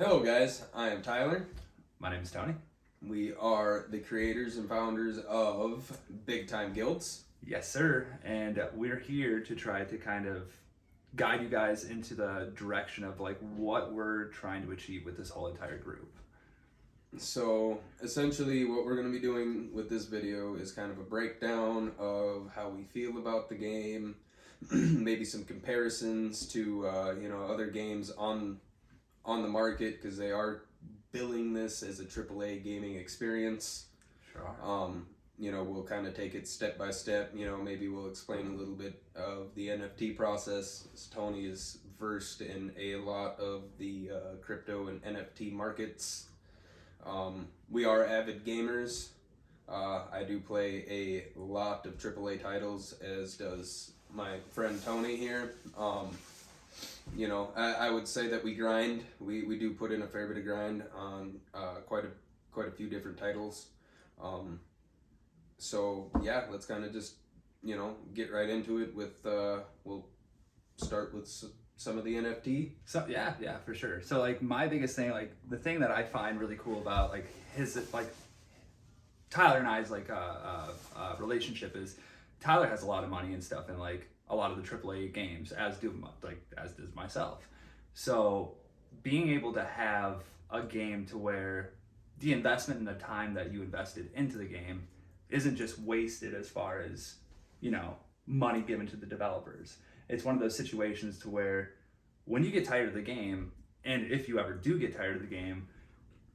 Hello guys, I am Tyler. My name is Tony. We are the creators and founders of BigTime Guilds. Yes, sir. And we're here to try to kind of guide you guys into the direction of like what we're trying to achieve with this whole entire group. So essentially what we're going to be doing with this video is kind of a breakdown of how we feel about the game, maybe some comparisons to other games on the market because they are billing this as a AAA gaming experience. Sure. We'll kind of take it step by step. Maybe we'll explain a little bit of the NFT process. As Tony is versed in a lot of the crypto and NFT markets. We are avid gamers. I do play a lot of AAA titles, as does my friend Tony here. I would say that we grind. We do put in a fair bit of grind on quite a few different titles. So yeah, let's kind of just get right into it with we'll start with some of the NFT. So yeah, for sure. So like my biggest thing, like the thing that I find really cool about like his like Tyler and I's like relationship is Tyler has a lot of money and stuff and like a lot of the AAA games, as does myself. So being able to have a game to where the investment and the time that you invested into the game isn't just wasted as far as money given to the developers. It's one of those situations to where when you get tired of the game, and if you ever do get tired of the game,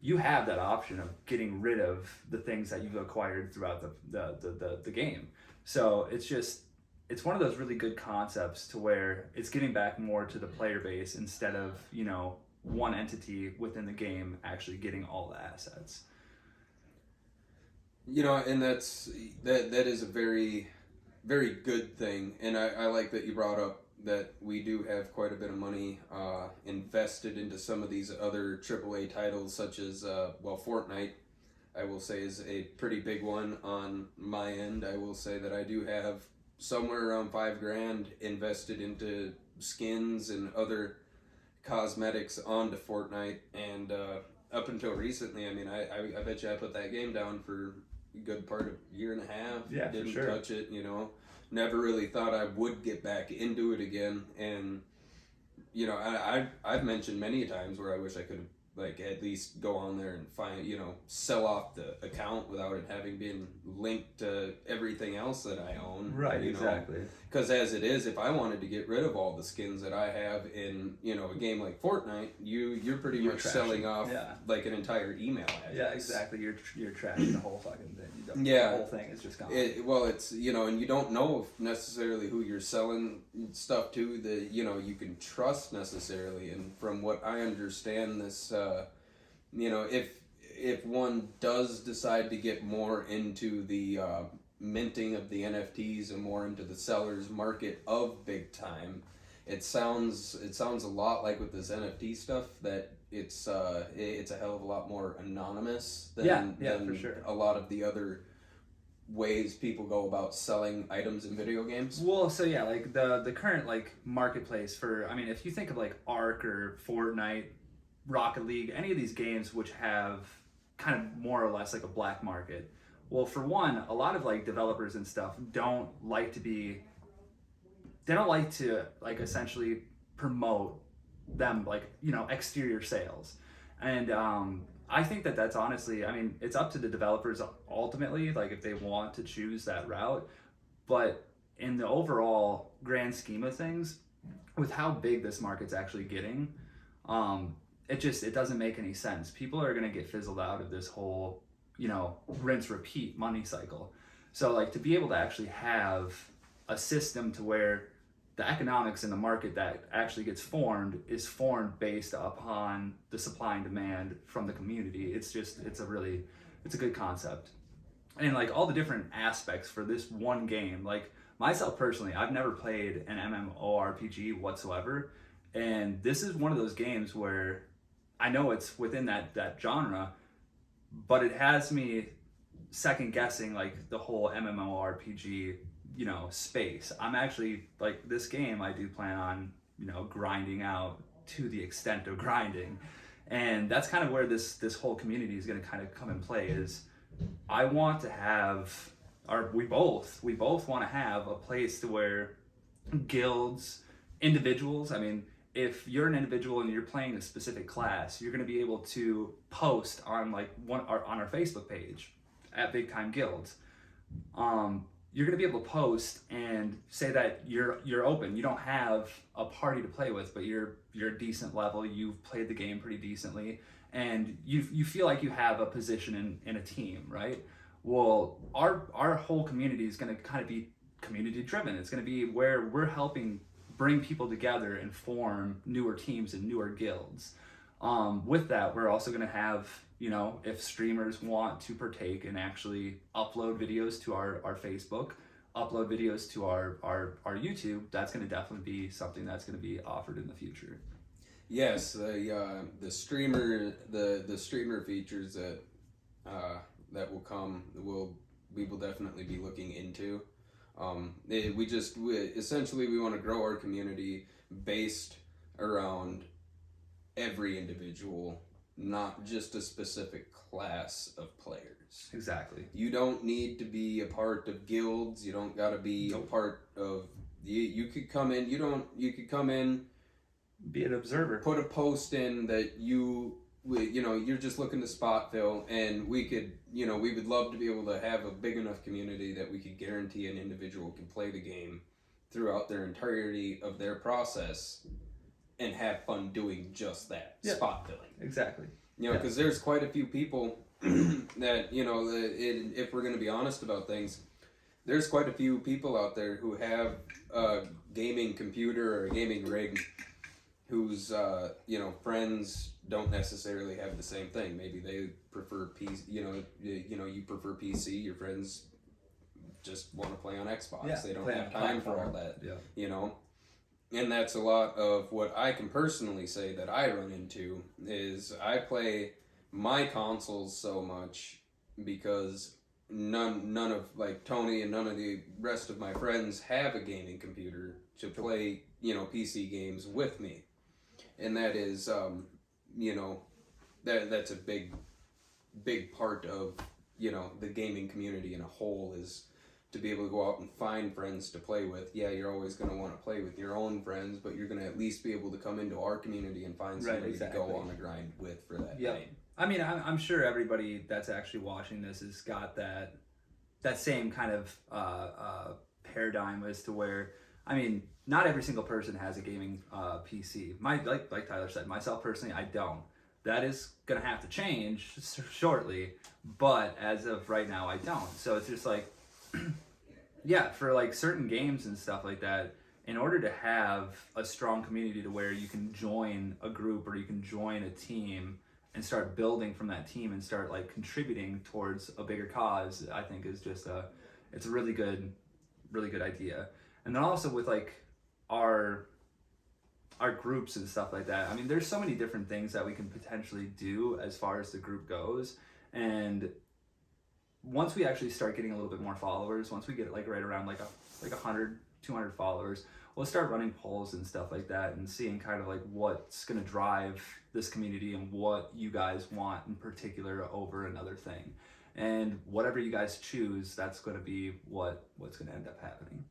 you have that option of getting rid of the things that you've acquired throughout the game. So it's one of those really good concepts to where it's getting back more to the player base instead of one entity within the game actually getting all the assets. And that is a very very good thing, and I like that you brought up that we do have quite a bit of money invested into some of these other AAA titles, such as Fortnite. I will say is a pretty big one on my end. I will say that I do have somewhere around $5,000 invested into skins and other cosmetics onto Fortnite, and up until recently, I mean, I bet you I put that game down for a good part of a year and a half. Yeah, Didn't for sure. touch it, Never really thought I would get back into it again, and I've mentioned many times where I wish I could have like at least go on there and find sell off the account without it having been linked to everything else that I own. Right, exactly. Because as it is, if I wanted to get rid of all the skins that I have in a game like Fortnite, you're pretty much selling off like an entire email address. Yeah, exactly. You're trashing the whole fucking thing. Yeah, the whole thing is just gone. It's and you don't know if necessarily who you're selling stuff to that you can trust necessarily. And from what I understand, this if one does decide to get more into the minting of the NFTs and more into the seller's market of BigTime, it sounds a lot like with this NFT stuff that it's a hell of a lot more anonymous than for sure. a lot of the other ways people go about selling items in video games. Well, so yeah, like the current like marketplace for, I mean, if you think of like Ark or Fortnite, Rocket League, any of these games which have kind of more or less like a black market. Well, for one, a lot of like developers and stuff don't like to like essentially promote them like exterior sales, and I think that that's honestly, I mean, it's up to the developers ultimately, like if they want to choose that route, but in the overall grand scheme of things, with how big this market's actually getting, it doesn't make any sense. People are gonna get fizzled out of this whole rinse repeat money cycle. So like to be able to actually have a system to where the economics in the market that actually gets formed is formed based upon the supply and demand from the community. It's a good concept. And like all the different aspects for this one game, like myself personally, I've never played an MMORPG whatsoever. And this is one of those games where I know it's within that genre, but it has me second guessing like the whole MMORPG space. I'm actually like this game I do plan on grinding out to the extent of grinding, And that's kind of where this whole community is going to kind of come in play. Is I want to have, or we both want to have a place to where guilds, individuals. I mean, if you're an individual and you're playing a specific class, you're going to be able to post on like on our Facebook page at BigTime Guilds. You're going to be able to post and say that you're open. You don't have a party to play with, but you're a decent level. You've played the game pretty decently, and you feel like you have a position in a team, right? Well, our whole community is going to kind of be community driven. It's going to be where we're helping bring people together and form newer teams and newer guilds. With that, we're also going to have, if streamers want to partake and actually upload videos to our Facebook, upload videos to our YouTube, that's going to definitely be something that's going to be offered in the future. Yes, the streamer features that will come, we will definitely be looking into. Essentially we want to grow our community based around every individual, not just a specific class of players. Exactly. You don't need to be a part of guilds. You don't got to be a part of. You could come in. You could come in. Be an observer. Put a post in that you're just looking to spot fill, and we would love to be able to have a big enough community that we could guarantee an individual can play the game throughout their entirety of their process and have fun doing just that, spot filling. Exactly. Because there's quite a few people that, if we're going to be honest about things, there's quite a few people out there who have a gaming computer or a gaming rig whose, friends don't necessarily have the same thing. Maybe they prefer PC, you prefer PC, your friends just want to play on Xbox. Yeah, they don't have time for all that, Yeah. And that's a lot of what I can personally say that I run into is I play my consoles so much because none of like Tony and none of the rest of my friends have a gaming computer to play, PC games with me. And that is, that's a big part of, the gaming community in a whole is to be able to go out and find friends to play with. Yeah, you're always going to want to play with your own friends, but you're going to at least be able to come into our community and find somebody to go on a grind with for that night. I mean, I'm sure everybody that's actually watching this has got that same kind of paradigm as to where, I mean, not every single person has a gaming PC. Like Tyler said, myself personally, I don't. That is going to have to change shortly, but as of right now, I don't. So it's just like, yeah, for like certain games and stuff like that, in order to have a strong community to where you can join a group or you can join a team and start building from that team and start like contributing towards a bigger cause, I think is just it's a really good idea. And then also with like our groups and stuff like that, I mean, there's so many different things that we can potentially do as far as the group goes. And once we actually start getting a little bit more followers, once we get like right around like 100, 200 followers, we'll start running polls and stuff like that and seeing kind of like what's going to drive this community and what you guys want in particular over another thing. And whatever you guys choose, that's going to be what's going to end up happening.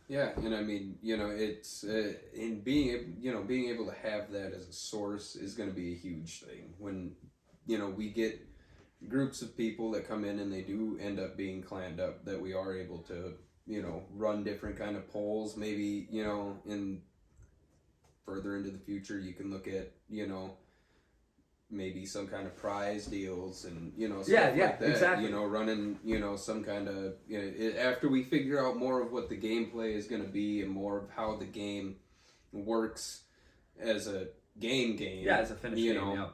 Yeah, and I mean, it's in being able to have that as a source is going to be a huge thing. When, we get groups of people that come in and they do end up being claned up, that we are able to, run different kind of polls. Maybe, in further into the future, you can look at, maybe some kind of prize deals and stuff like that. Exactly. Running some kind of after we figure out more of what the gameplay is going to be and more of how the game works as a game. Yeah, as a finished game. Yeah.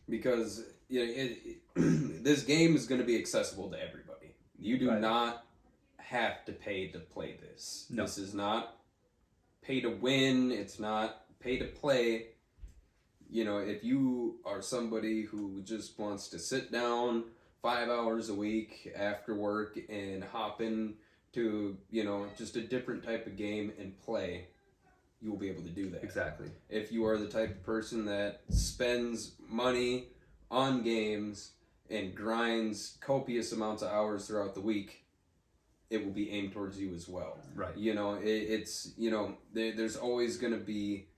Because this game is going to be accessible to everybody. You do not have to pay to play this. No. This is not pay to win. It's not pay to play. If you are somebody who just wants to sit down 5 hours a week after work and hop in to, just a different type of game and play, you will be able to do that. Exactly. If you are the type of person that spends money on games and grinds copious amounts of hours throughout the week, it will be aimed towards you as well. Right. You know, it's, you know, there's always going to be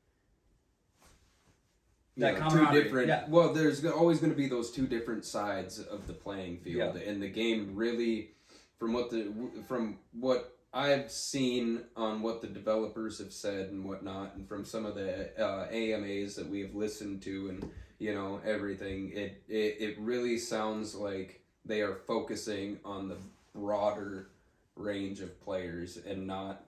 That two camaraderie, different. yeah. Well, there's always going to be those two different sides of the playing field, Yeah. and the game really, from what I've seen on what the developers have said and whatnot, and from some of the AMAs that we have listened to, and you know everything, it really sounds like they are focusing on the broader range of players and not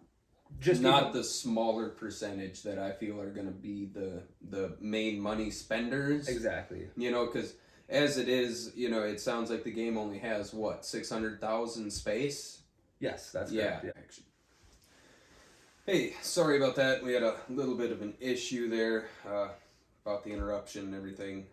the smaller percentage that I feel are going to be the main money spenders. Exactly. You know, because as it is, you know, it sounds like the game only has what, 600,000 space. Yes, that's correct. Yeah. Actually. Hey, sorry about that. We had a little bit of an issue there about the interruption and everything.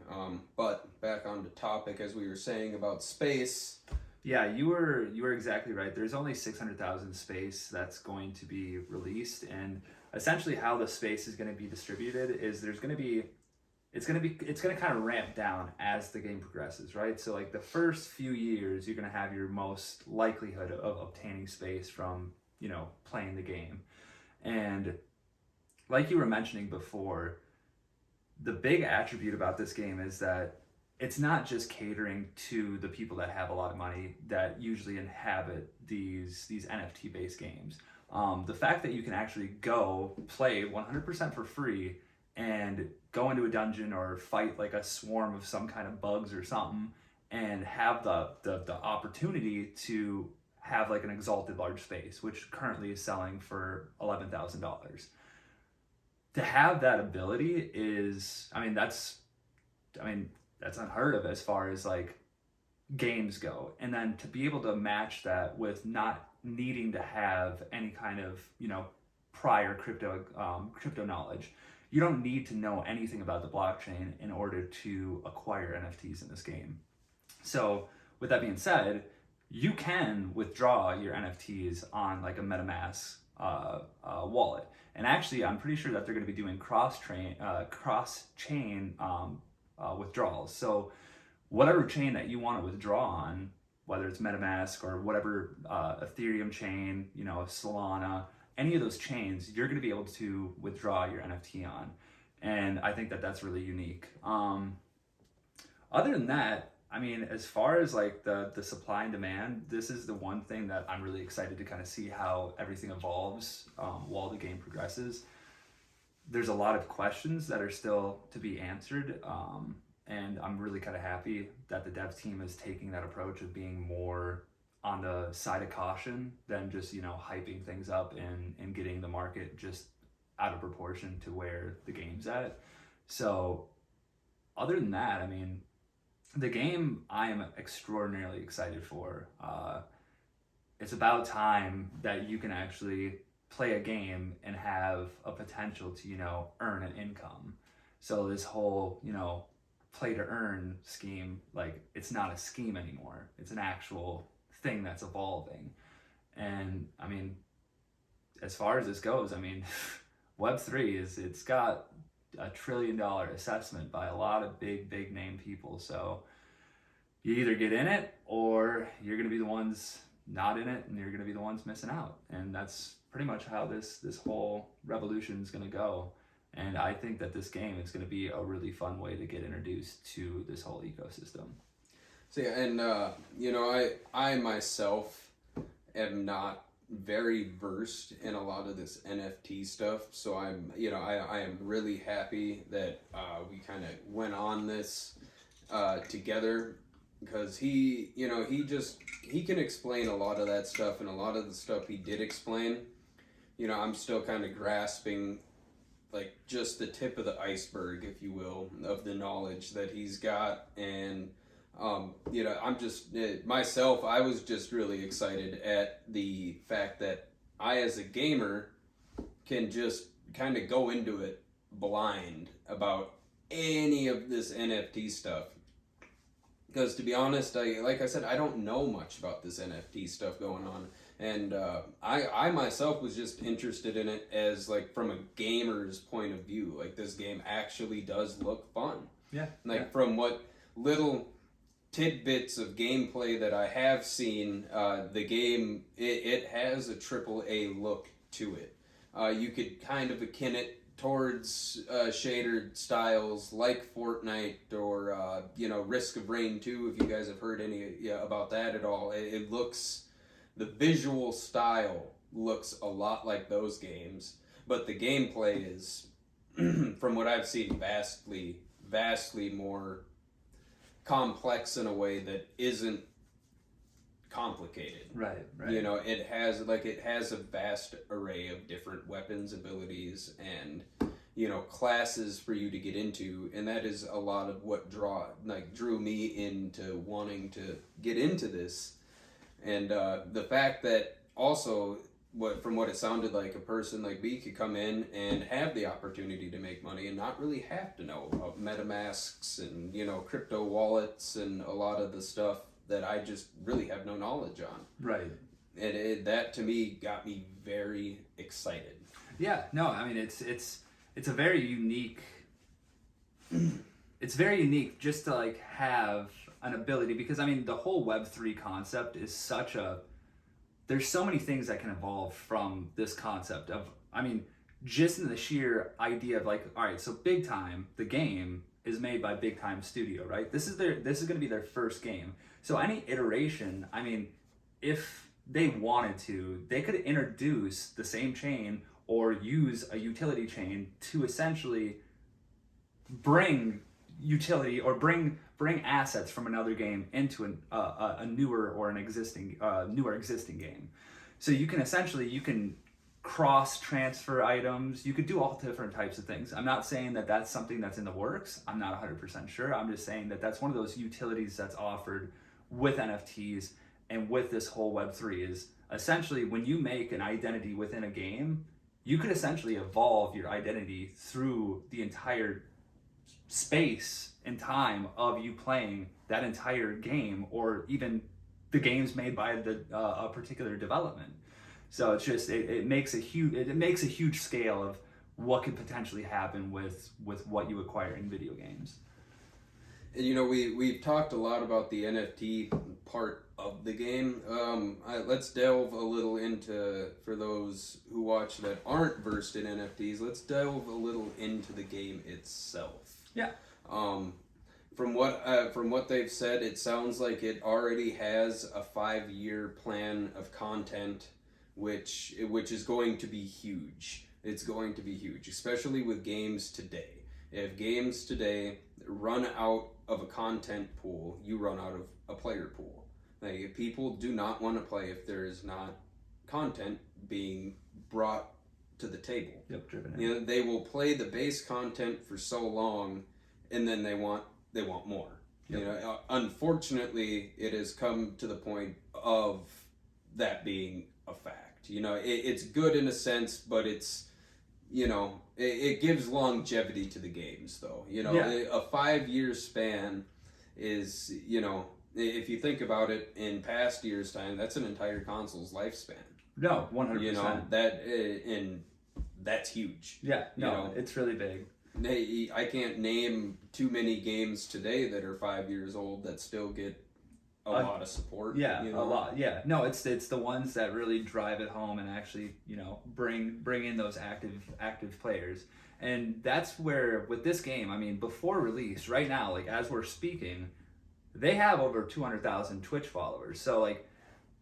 But back on the topic, as we were saying about space. Yeah, you were exactly right. There's only 600,000 space that's going to be released, and essentially how the space is going to be distributed is it's going to kind of ramp down as the game progresses, right? So like the first few years, you're going to have your most likelihood of obtaining space from, you know, playing the game. And like you were mentioning before, the big attribute about this game is that it's not just catering to the people that have a lot of money that usually inhabit these NFT based games. The fact that you can actually go play 100% for free and go into a dungeon or fight like a swarm of some kind of bugs or something and have the opportunity to have like an exalted large space, which currently is selling for $11,000. To have that ability is, that's unheard of as far as like games go. And then to be able to match that with not needing to have any kind of, you know, prior crypto knowledge. You don't need to know anything about the blockchain in order to acquire NFTs in this game. So with that being said, you can withdraw your NFTs on like a MetaMask wallet. And actually, I'm pretty sure that they're going to be doing cross-chain withdrawals. So whatever chain that you want to withdraw on, whether it's MetaMask or whatever Ethereum chain, you know, Solana, any of those chains, you're going to be able to withdraw your NFT on. And I think that that's really unique. Other than that, I mean, as far as like the supply and demand, this is the one thing that I'm really excited to kind of see how everything evolves while the game progresses. There's a lot of questions that are still to be answered, and I'm really kind of happy that the dev team is taking that approach of being more on the side of caution than just, you know, hyping things up and getting the market just out of proportion to where the game's at. So other than that, I mean, the game I am extraordinarily excited for. It's about time that you can actually play a game and have a potential to, you know, earn an income. So this whole, you know, play to earn scheme, like, it's not a scheme anymore. It's an actual thing that's evolving. And I mean, as far as this goes, I mean, Web3 it's got $1 trillion assessment by a lot of big name people. So you either get in it or you're going to be the ones not in it and you're going to be the ones missing out. And that's pretty much how this whole revolution is going to go. And I think that this game is going to be a really fun way to get introduced to this whole ecosystem. So yeah, and you know, I myself am not very versed in a lot of this NFT stuff, so I'm, you know, I am really happy that we kind of went on this together, because he can explain a lot of that stuff, and a lot of the stuff he did explain, you know, I'm still kind of grasping like just the tip of the iceberg, if you will, of the knowledge that he's got. And you know, I'm just myself, I was just really excited at the fact that I, as a gamer, can just kind of go into it blind about any of this NFT stuff. Because to be honest, like I said, I don't know much about this NFT stuff going on. And I myself was just interested in it as like from a gamer's point of view. Like this game actually does look fun. Yeah. Like from what little tidbits of gameplay that I have seen, the game it has a triple A look to it. You could kind of akin it towards shader styles like Fortnite or Risk of Rain 2. If you guys have heard any about that at all, it looks, the visual style looks a lot like those games, but the gameplay is, from what I've seen, vastly more complex in a way that isn't complicated. Right. It has a vast array of different weapons, abilities, and classes for you to get into, and that is a lot of what drew me into wanting to get into this. And the fact that also, from what it sounded like, a person like me could come in and have the opportunity to make money and not really have to know about MetaMasks and crypto wallets and a lot of the stuff that I just really have no knowledge on. Right. And that to me got me very excited. Yeah. No, I mean it's a very unique. It's very unique just to like have an ability, because I mean the whole Web3 concept is such a, there's so many things that can evolve from this concept of, I mean, just in the sheer idea of like, all right, so BigTime, the game, is made by BigTime Studio, right? This is going to be their first game. So any iteration, I mean, if they wanted to, they could introduce the same chain or use a utility chain to essentially bring utility or bring assets from another game into a newer or an existing game. So you can cross transfer items. You could do all different types of things. I'm not saying that that's something that's in the works. I'm not 100% sure. I'm just saying that that's one of those utilities that's offered with NFTs and with this whole Web3 is essentially when you make an identity within a game, you could essentially evolve your identity through the entire space and time of you playing that entire game, or even the games made by a particular development. So it's just it makes a huge scale of what could potentially happen with what you acquire in video games. And we've talked a lot about the NFT part of the game. Let's delve a little into, for those who watch that aren't versed in NFTs, let's delve a little into the game itself. Yeah. From what they've said, it sounds like it already has a 5-year plan of content, which is going to be huge. It's going to be huge, especially with games today. If games today run out of a content pool, you run out of a player pool. Like, if people do not want to play if there is not content being brought to the table. Yep, driven in. They will play the base content for so long, and then they want more. Yep. Unfortunately, it has come to the point of that being a fact. It's good in a sense, but it's, it gives longevity to the games, though. A 5-year span is, if you think about it in past years' time, that's an entire console's lifespan. No, 100%. And that's huge. Yeah, no, it's really big. I can't name too many games today that are 5 years old that still get a lot of support. Yeah, a lot. Yeah, no, it's the ones that really drive it home and actually bring in those active players. And that's where with this game, I mean, before release, right now, like as we're speaking, they have over 200,000 Twitch followers. So like,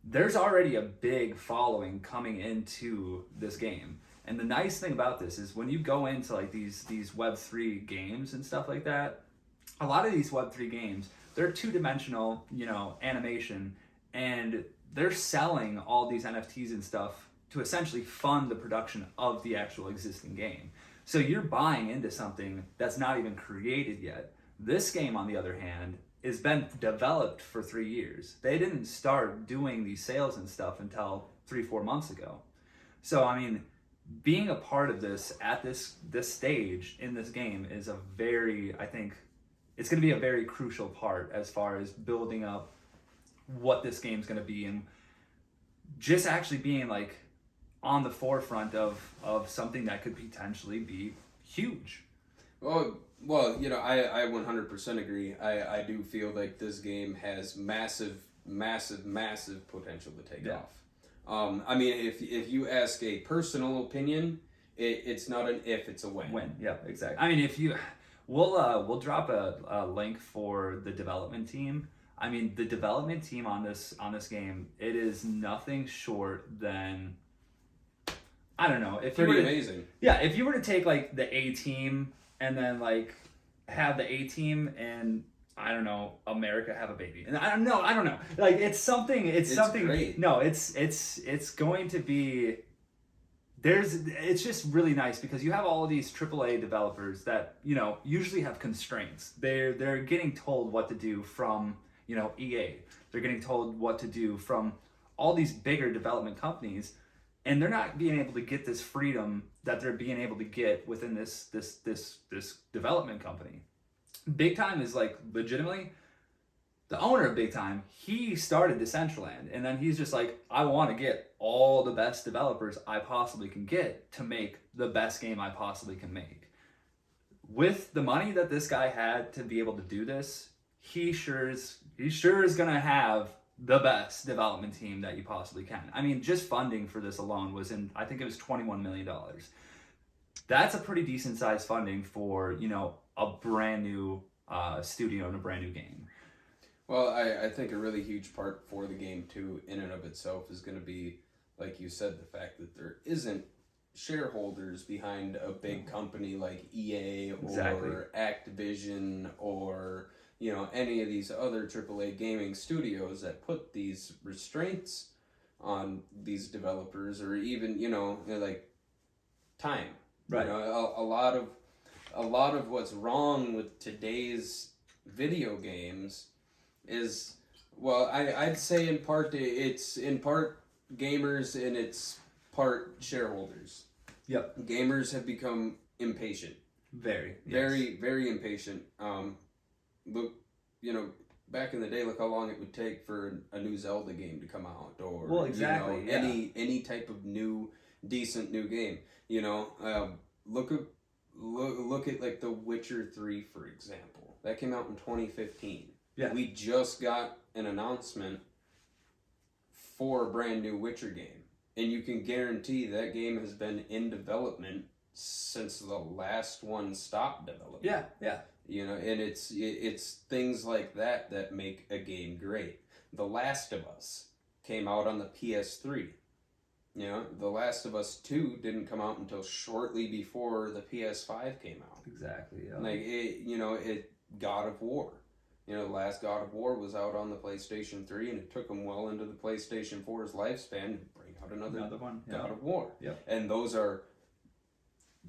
there's already a big following coming into this game. And the nice thing about this is when you go into like these Web3 games and stuff like that, a lot of these Web3 games, they're two-dimensional, animation, and they're selling all these NFTs and stuff to essentially fund the production of the actual existing game. So you're buying into something that's not even created yet. This game, on the other hand, has been developed for 3 years. They didn't start doing these sales and stuff until 3-4 months ago. So, I mean, being a part of this at this stage in this game is I think it's going to be a very crucial part as far as building up what this game's going to be and just actually being like on the forefront of something that could potentially be huge. Well, I 100% agree. I do feel like this game has massive, massive, massive potential to take Yeah. off. I mean, if you ask a personal opinion, it's not an if, it's a when. When, yeah, exactly. I mean, if you, we'll drop a link for the development team. I mean, the development team on this game, it is nothing short than, I don't know, if you Pretty were to, amazing. yeah, if you were to take like the A team and then like have the A team and I don't know, America have a baby, and I don't know, like it's something, it's something. Great. No, it's going to be. It's just really nice because you have all of these AAA developers that usually have constraints. They're getting told what to do from EA. They're getting told what to do from all these bigger development companies, and they're not being able to get this freedom that they're being able to get within this development company. BigTime is like legitimately the owner of BigTime. He started Decentraland, and then he's just like, I want to get all the best developers I possibly can get to make the best game I possibly can make. With the money that this guy had to be able to do this, he sure is gonna have the best development team that you possibly can. I mean, just funding for this alone was I think it was $21 million. That's a pretty decent sized funding for a brand new studio and a brand new game. Well, I think a really huge part for the game too, in and of itself, is going to be, like you said, the fact that there isn't shareholders behind a big company like EA or Activision or any of these other AAA gaming studios that put these restraints on these developers, or even like time. Right. A lot of what's wrong with today's video games is, well, I'd say in part it's in part gamers and it's part shareholders. Yep. Gamers have become impatient. Very, very impatient. Look, back in the day, look how long it would take for a new Zelda game to come out, or well, exactly, any type of decent new game. Look at like The Witcher 3, for example. That came out in 2015. Yeah. We just got an announcement for a brand new Witcher game. And you can guarantee that game has been in development since the last one stopped development. Yeah. And it's things like that make a game great. The Last of Us came out on the PS3. The Last of Us 2 didn't come out until shortly before the PS5 came out. Exactly. Yeah. Like God of War. The last God of War was out on the PlayStation 3, and it took them well into the PlayStation 4's lifespan to bring out another one. God of War. Yep. And those are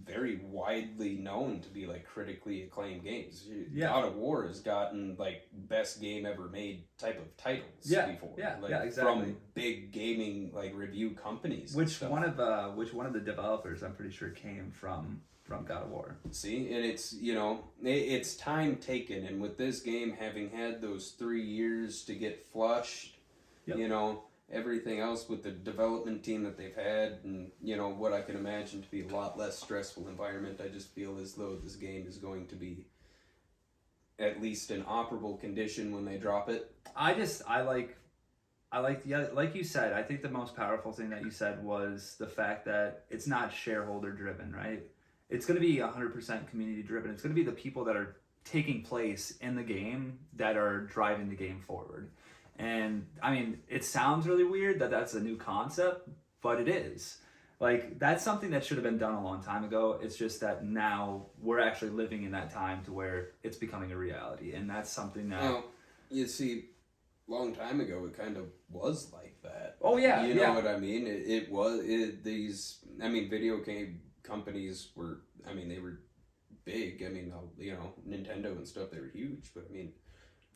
very widely known to be like critically acclaimed games. Yeah. God of War has gotten like best game ever made type of titles before. Yeah, like, exactly. From big gaming like review companies. Which one of the developers I'm pretty sure came from God of War. See, and it's it's time taken, and with this game having had those 3 years to get flushed, everything else with the development team that they've had, and what I can imagine to be a lot less stressful environment, I just feel as though this game is going to be at least in operable condition when they drop it. I like like you said, I think the most powerful thing that you said was the fact that it's not shareholder driven, right? It's going to be 100% community driven. It's going to be the people that are taking place in the game that are driving the game forward. And I mean, it sounds really weird that that's a new concept, but it is. Like, that's something that should have been done a long time ago. It's just that now we're actually living in that time to where it's becoming a reality. And that's something that... Well, you see, long time ago, it kind of was like that. Oh, yeah. You know what I mean? Video game companies were, they were big. Nintendo and stuff, they were huge, but they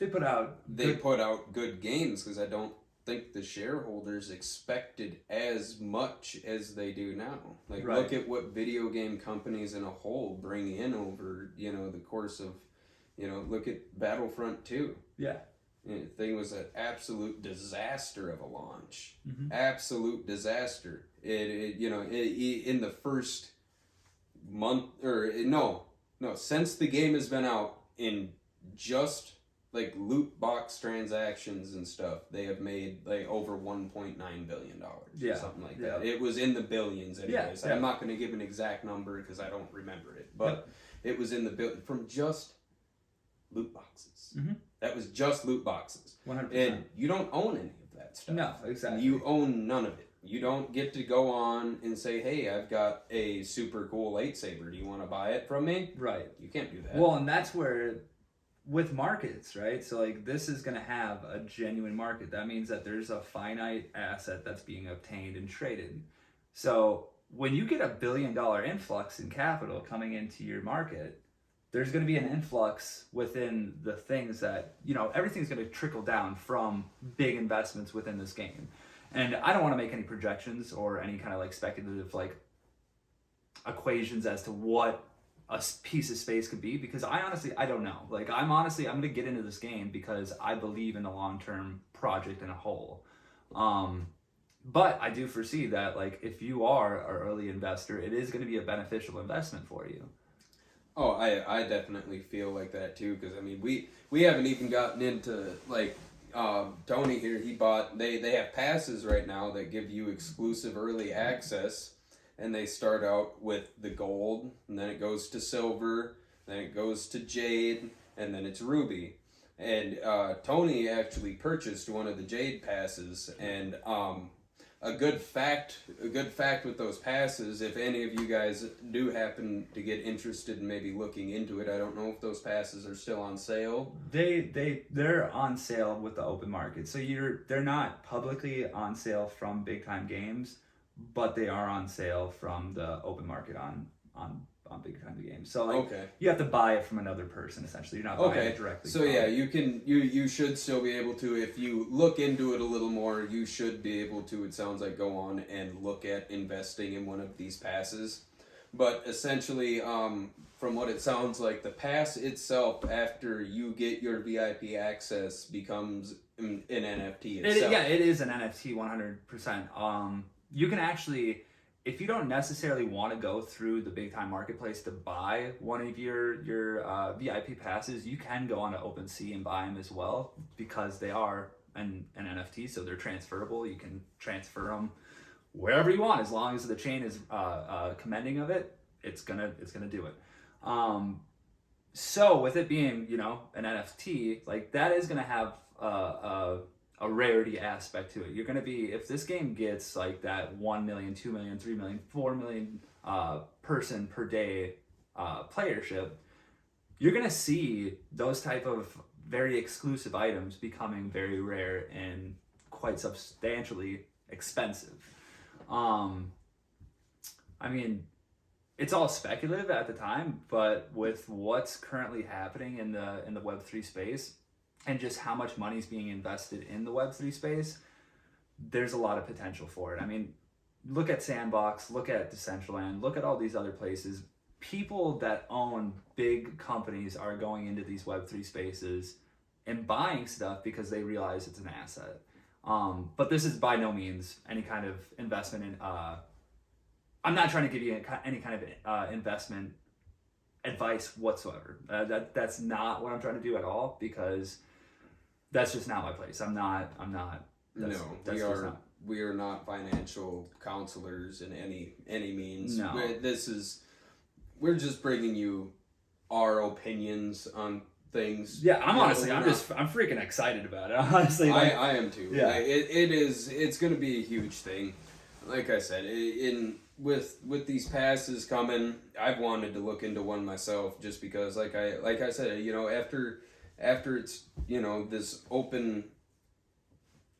put out good games, because I don't think the shareholders expected as much as they do now. Like, right. Look at what video game companies in a whole bring in over, the course of, look at Battlefront 2. Yeah. And the thing was an absolute disaster of a launch. Mm-hmm. Absolute disaster. In the first month, since the game has been out, in just like loot box transactions and stuff, they have made like over $1.9 billion or something like that. It was in the billions anyways. I'm not going to give an exact number because I don't remember it, but it was in the from just loot boxes. Mm-hmm. That was just loot boxes. 100%. And you don't own any of that stuff. No, exactly. You own none of it. You don't get to go on and say, hey, I've got a super cool lightsaber. Do you want to buy it from me? Right. You can't do that. Well, and that's where, with markets, right? So, like, this is going to have a genuine market. That means that there's a finite asset that's being obtained and traded. So, when you get $1 billion influx in capital coming into your market, there's going to be an influx within the things that, everything's going to trickle down from big investments within this game. And I don't want to make any projections or any kind of like speculative like equations as to what a piece of space could be, because I don't know. Like, I'm going to get into this game because I believe in the long-term project in a whole. But I do foresee that, like, if you are an early investor, it is going to be a beneficial investment for you. Oh, I definitely feel like that too, because I mean we haven't even gotten into like Tony here. He bought they have passes right now that give you exclusive early access, and they start out with the gold, and then it goes to silver, then it goes to jade, and then it's ruby. And Tony actually purchased one of the jade passes, and a good fact with those passes, if any of you guys do happen to get interested in maybe looking into it, I don't know if those passes are still on sale. They're on sale with the open market. So they're not publicly on sale from BigTime Games, but they are on sale from the open market on BigTime Games. So like, you have to buy it from another person essentially. You're not buying it directly. So yeah, you should still be able to, if you look into it a little more, you should be able to, it sounds like, go on and look at investing in one of these passes. But essentially, from what it sounds like, the pass itself, after you get your VIP access, becomes an NFT itself. It is an NFT 100%. You can actually, if you don't necessarily want to go through the BigTime marketplace to buy one of your VIP passes, you can go onto OpenSea and buy them as well, because they are an NFT, so they're transferable. You can transfer them wherever you want, as long as the chain is commending of it. It's gonna do it. So with it being an NFT, like, that is gonna have a rarity aspect to it. You're going to be, if this game gets like that 1 million, 2 million, 3 million, 4 million person per day playership, you're going to see those type of very exclusive items becoming very rare and quite substantially expensive. I mean, it's all speculative at the time, but with what's currently happening in the Web3 space, and just how much money is being invested in the Web3 space, there's a lot of potential for it. I mean, look at Sandbox, look at Decentraland, look at all these other places. People that own big companies are going into these Web3 spaces and buying stuff because they realize it's an asset. But this is by no means any kind of investment in... I'm not trying to give you any kind of investment advice whatsoever. That's not what I'm trying to do at all, because that's just not my place. I'm not. We are not financial counselors in any means. No. We're just bringing you our opinions on things. Yeah, I'm freaking excited about it. Honestly, I am too. Yeah, it's going to be a huge thing. Like I said, with these passes coming, I've wanted to look into one myself, just because, like I said, after it's this open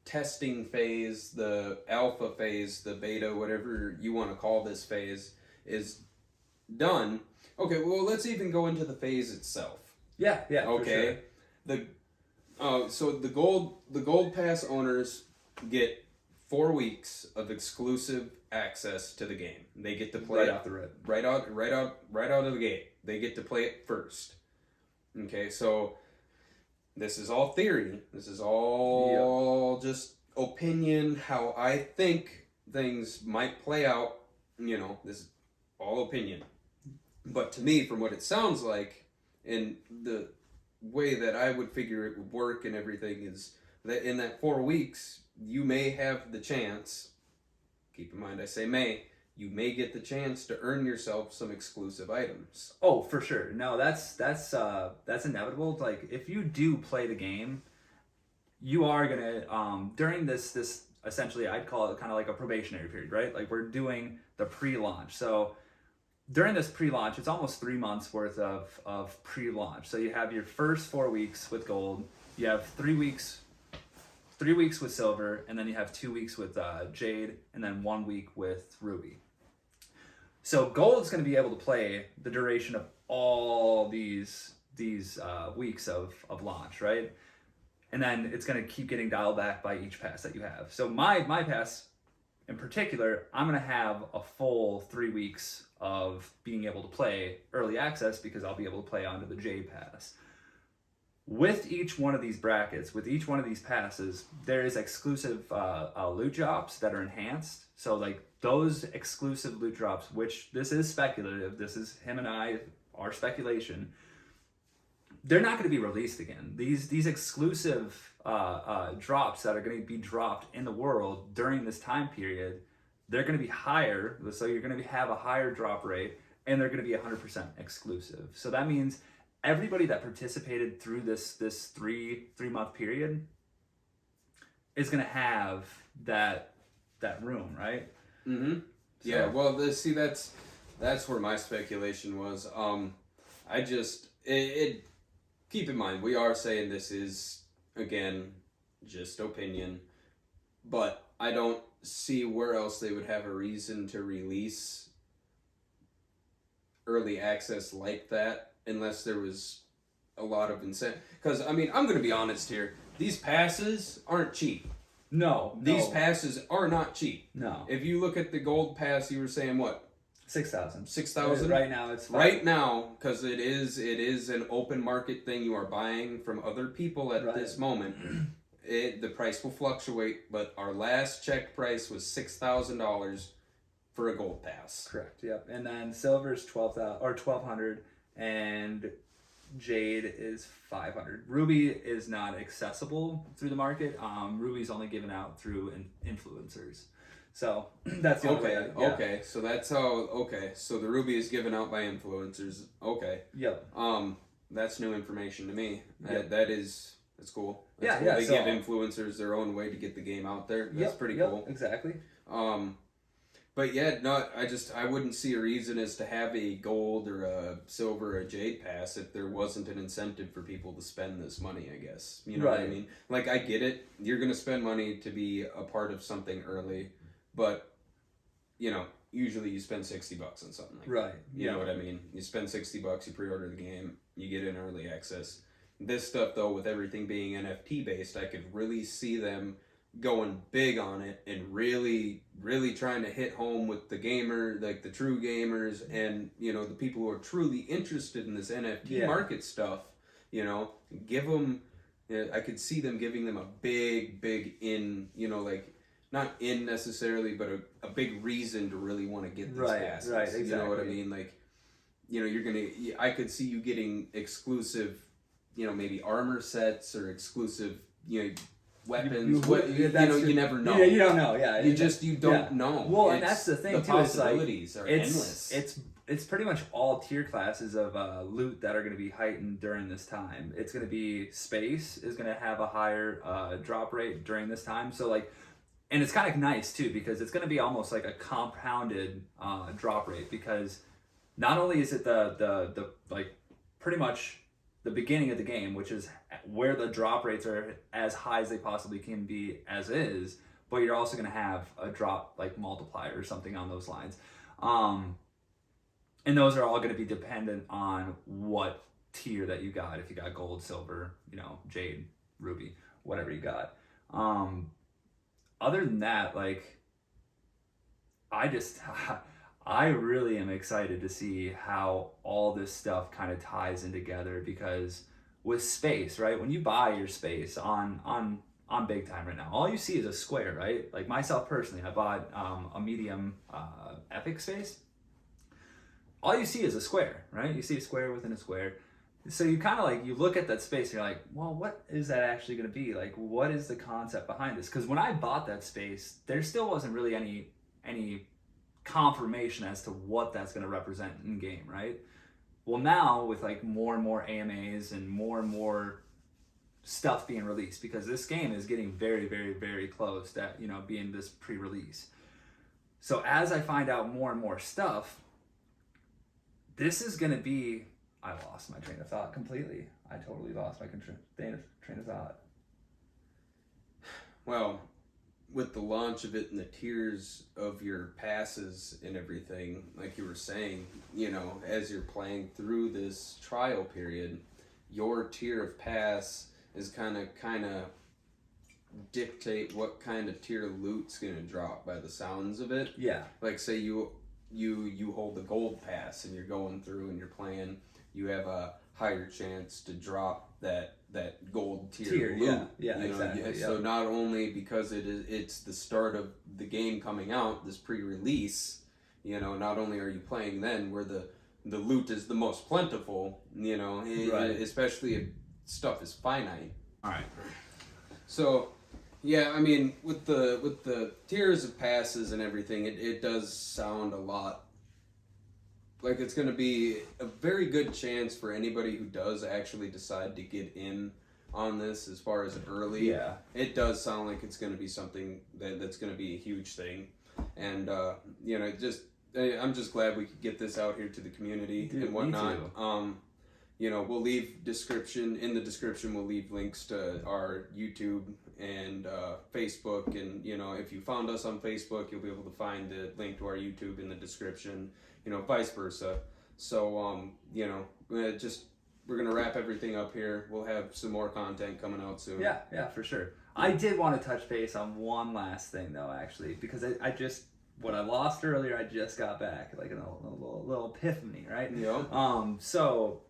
testing phase, the alpha phase, the beta, whatever you want to call this phase, is done. Okay, well, let's even go into the phase itself. Yeah. Okay, so the gold pass owners get 4 weeks of exclusive access to the game. They get to play right off the rip. Right out of the gate. They get to play it first. Okay, so this is all theory. This is all just opinion, how I think things might play out. This is all opinion. But to me, from what it sounds like, and the way that I would figure it would work and everything, is that in that 4 weeks, you may have the chance, keep in mind I say may, you may get the chance to earn yourself some exclusive items. Oh, for sure. No, that's inevitable. Like if you do play the game, you are gonna during this essentially I'd call it kind of like a probationary period, right? Like we're doing the pre-launch. So during this pre-launch, it's almost 3 months worth of pre-launch. So you have your first 4 weeks with gold, you have 3 weeks 3 weeks with silver, and then you have 2 weeks with jade, and then 1 week with ruby. So gold's going to be able to play the duration of all these weeks of launch, right? And then it's going to keep getting dialed back by each pass that you have. So my pass in particular, I'm going to have a full 3 weeks of being able to play early access because I'll be able to play onto the Jade pass. With each one of these brackets, with each one of these passes, there is exclusive loot drops that are enhanced. So like those exclusive loot drops, which this is speculative, this is him and I, our speculation, they're not going to be released again. These exclusive drops that are going to be dropped in the world during this time period, they're going to be higher. So you're going to have a higher drop rate, and they're going to be 100% exclusive. So that means everybody that participated through this 3 month period is going to have that room, right? Mm-hmm. So, yeah. Well, that's where my speculation was. I just it keep in mind we are saying this is again just opinion, but I don't see where else they would have a reason to release early access like that unless there was a lot of incentive. Because I mean, I'm going to be honest here. These passes aren't cheap. No. These passes are not cheap. No. If you look at the gold pass, you were saying what? 6,000. 6,000? Right now it's fine. Right now, because it is an open market thing. You are buying from other people at this moment. The price will fluctuate, but our last checked price was $6,000 for a gold pass. Correct. Yep. And then silver is 12,000 or 1,200, and jade is 500. Ruby is not accessible through the market. Ruby's only given out through influencers. So that's the only way. Yeah. Okay. So that's how. Okay. So the ruby is given out by influencers. Okay. Yep. That's new information to me. Yep. That's cool. That's cool. Yeah. They give influencers their own way to get the game out there. That's pretty cool. Exactly. But yeah, no, I wouldn't see a reason as to have a gold or a silver or a jade pass if there wasn't an incentive for people to spend this money, I guess. You know what I mean? Like, I get it. You're going to spend money to be a part of something early, but, usually you spend $60 on something like that. You know what I mean? You spend $60, you pre-order the game, you get in early access. This stuff, though, with everything being NFT based, I could really see them going big on it and really trying to hit home with the gamer, like the true gamers, and the people who are truly interested in this NFT market stuff. Give them. I could see them giving them a big in. Like not in necessarily, but a big reason to really want to get these passes. Right. Exactly. You know what I mean? Like, you're gonna. I could see you getting exclusive. Maybe armor sets or exclusive. Weapons. You never know. Yeah, you don't know. Yeah, you don't know. Well, and that's the thing the too. Possibilities are endless. It's pretty much all tier classes of loot that are going to be heightened during this time. It's going to be space is going to have a higher drop rate during this time. So like, and it's kind of nice too because it's going to be almost like a compounded drop rate because not only is it the like pretty much the beginning of the game, which is where the drop rates are as high as they possibly can be as is, but you're also going to have a drop like multiplier or something on those lines. And those are all going to be dependent on what tier that you got. If you got gold, silver, jade, ruby, whatever you got. Other than that, like, I really am excited to see how all this stuff kind of ties in together because with space, right? When you buy your space on BigTime right now, all you see is a square, right? Like myself personally, I bought a medium epic space. All you see is a square, right? You see a square within a square. So you kind of like, you look at that space and you're like, well, what is that actually going to be? Like, what is the concept behind this? Because when I bought that space, there still wasn't really any confirmation as to what that's going to represent in game, right? Well, now with like more and more AMAs and more stuff being released, because this game is getting very, very, very close to, you know, being this pre-release. So as I find out more and more stuff, this is going to be, I lost my train of thought completely. I totally lost my train of thought. Well, with the launch of it and the tiers of your passes and everything, like you were saying, you know, as you're playing through this trial period, your tier of pass is kind of dictate what kind of tier loot's gonna drop by the sounds of it. Yeah. Like say you hold the gold pass and you're going through and you're playing, you have a higher chance to drop that gold tier loot. Yeah, exactly. So not only because it's the start of the game coming out, this pre-release, you know, not only are you playing then where the loot is the most plentiful, you know, especially if stuff is finite. All right. So, yeah, I mean, with the tiers of passes and everything, it does sound a lot like it's going to be a very good chance for anybody who does actually decide to get in on this as far as early. Yeah. It does sound like it's going to be something that's going to be a huge thing. And, you know, I'm just glad we could get this out here to the community. Dude, and whatnot. me too. You know, we'll leave in the description, we'll leave links to our YouTube and Facebook. And, you know, if you found us on Facebook, you'll be able to find the link to our YouTube in the description, you know, vice versa. So, you know, we're going to wrap everything up here. We'll have some more content coming out soon. Yeah, for sure. I did want to touch base on one last thing, though, actually, because I just, what I lost earlier, I just got back, like a little epiphany, right? Yeah. So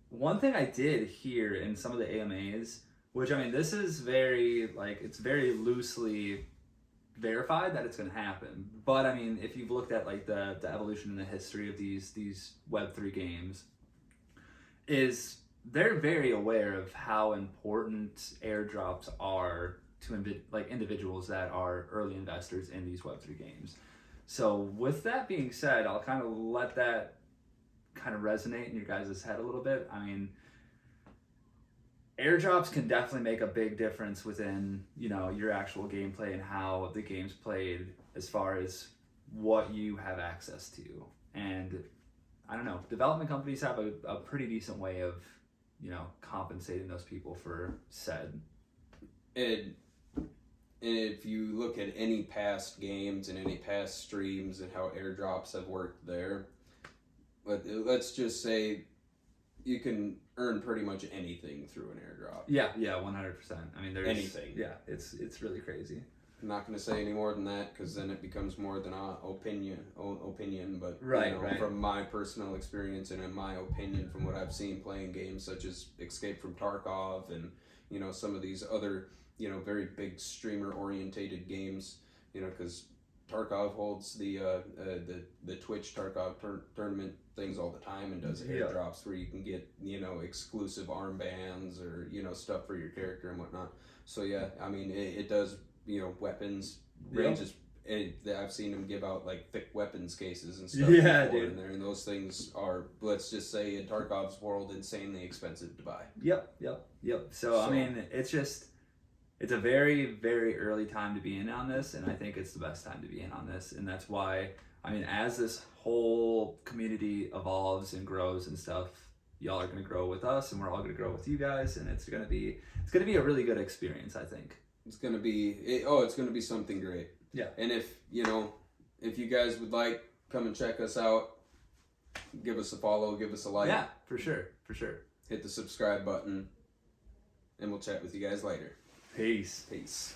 one thing I did hear in some of the AMAs, which, I mean, this is very, like, it's very loosely verified that it's going to happen. But, I mean, if you've looked at, like, the evolution and the history of these Web3 games, is they're very aware of how important airdrops are to individuals that are early investors in these Web3 games. So with that being said, I'll kind of let that kind of resonate in your guys' head a little bit. I mean, airdrops can definitely make a big difference within, you know, your actual gameplay and how the game's played as far as what you have access to. And I don't know, development companies have a pretty decent way of, you know, compensating those people for said. And if you look at any past games and any past streams and how airdrops have worked there, let's just say you can earn pretty much anything through an airdrop. Yeah, 100%. I mean, there's anything. Yeah, it's really crazy. I'm not going to say any more than that because then it becomes more than an opinion. But right, you know, from my personal experience and in my opinion, from what I've seen playing games such as Escape from Tarkov and, you know, some of these other, you know, very big streamer orientated games, you know, because Tarkov holds the Twitch Tarkov tournament things all the time and does airdrops where you can get, you know, exclusive armbands or, you know, stuff for your character and whatnot. So yeah, I mean, it does, you know, weapons ranges. I've seen them give out like thick weapons cases and stuff. Yeah, dude. In there, and those things are, let's just say, in Tarkov's world, insanely expensive to buy. Yep. So I mean, it's a very, very early time to be in on this, and I think it's the best time to be in on this, and that's why, I mean, as this whole community evolves and grows and stuff, y'all are going to grow with us, and we're all going to grow with you guys, and it's going to be a really good experience, I think. It's going to be something great. Yeah. And if you guys would like, come and check us out, give us a follow, give us a like. Yeah, for sure. Hit the subscribe button, and we'll chat with you guys later. Peace. Peace.